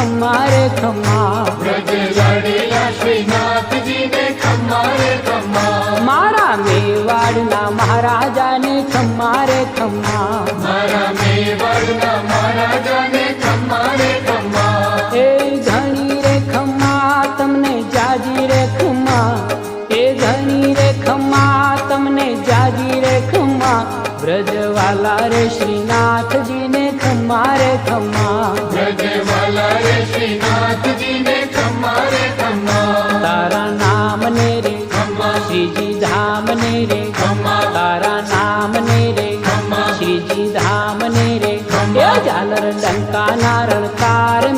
ખમ્મા રે ખમ્મા, વ્રજ લાડેલા શ્રીનાથજીને ખમ્મા રે ખમ્મા, મારા મેવાડના મહારાજાને ખમ્મા રે ખમ્મા, મારા મેવાડના મહારાજાને ખમ્મા રે ખમ્મા, એ ધણી રે ખમ્મા તમને જાજી રે ખમ્મા, એ ધણી રે ખમ્મા તમને જાજી રે ખમ્મા, વ્રજવાલા રે શ્રીનાથજીને ખમ્મા રે ખમ્મા, વ્રજવાલા રે શ્રીનાથજીને ખમ્મા રે